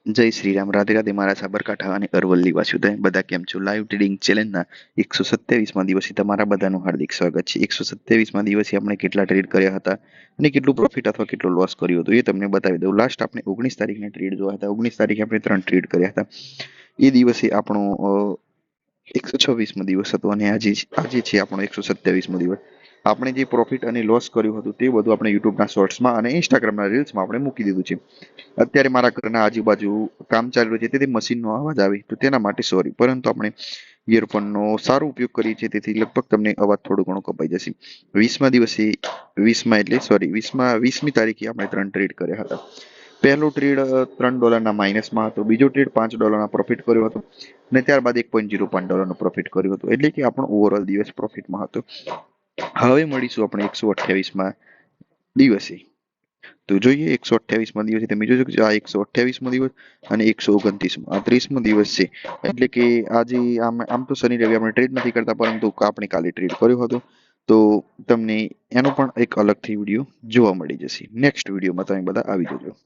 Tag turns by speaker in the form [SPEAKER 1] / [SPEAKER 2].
[SPEAKER 1] જય શ્રી રામ, રાધે રાધે મારા સાબરકાંઠા અને અરવલ્લી વાસુદેવ બધા કેમ છો? લાઈવ ટ્રેડિંગ ચેલેન્જના 127માં દિવસે તમારા બધાનું હાર્દિક સ્વાગત છે. 127માં દિવસે આપણે કેટલા ટ્રેડ કર્યા હતા અને કેટલું પ્રોફિટ અથવા કેટલો લોસ કર્યો હતો એ તમને બતાવી દઉં. લાસ્ટ આપણે 19 તારીખના ટ્રેડ જોયા હતા. 19 તારીખે આપણે 3 ટ્રેડ કર્યા હતા. એ દિવસે આપણો 126મો દિવસ હતો અને આજે છે આપણો 127મો દિવસ. આપણે જે પ્રોફિટ અને લોસ કર્યું હતું તે બધું આપણે યુટ્યુબના શોર્ટ્સમાં અને ઇન્સ્ટાગ્રામના રીલ્સમાં આપણે મૂકી દીધું છે. અત્યારે મારા ઘરના આજુબાજુ કામ ચાલી રહ્યું છે તેથી મશીનનો અવાજ આવે તો તેના માટે સોરી, પરંતુ આપણે ઇયરફોનનો સારો ઉપયોગ કરીએ છીએ તેથી લગભગ તમને અવાજ થોડો ઘણો કપાઈ જશે. 20મા દિવસે 20મી તારીખે આપણે 3 ટ્રેડ કર્યા હતા. પહેલો ટ્રેડ $3 માઇનસમાં હતો, બીજો ટ્રેડ $5 પ્રોફિટ કર્યો હતો અને ત્યારબાદ $1.05 પ્રોફિટ કર્યો હતો. એટલે કે આપણો ઓવરઓલ દિવસ પ્રોફિટમાં હતો. હવે મળીશું આપણે 128મા દિવસે. તો જોઈએ 128મા દિવસે તમે જોજો કે આ 128મો દિવસ અને 129મો આ 30મો દિવસ છે. એટલે કે આજે આમ તો શનિ રવિ આપણે ટ્રેડ નથી કરતા, પરંતુ આપણે કાલે ટ્રેડ કર્યો હતો. તો તમને એનો પણ એક અલગથી વિડીયો જોવા મળી જશે. નેક્સ્ટ વિડીયોમાં તમે બધા આવી જજો.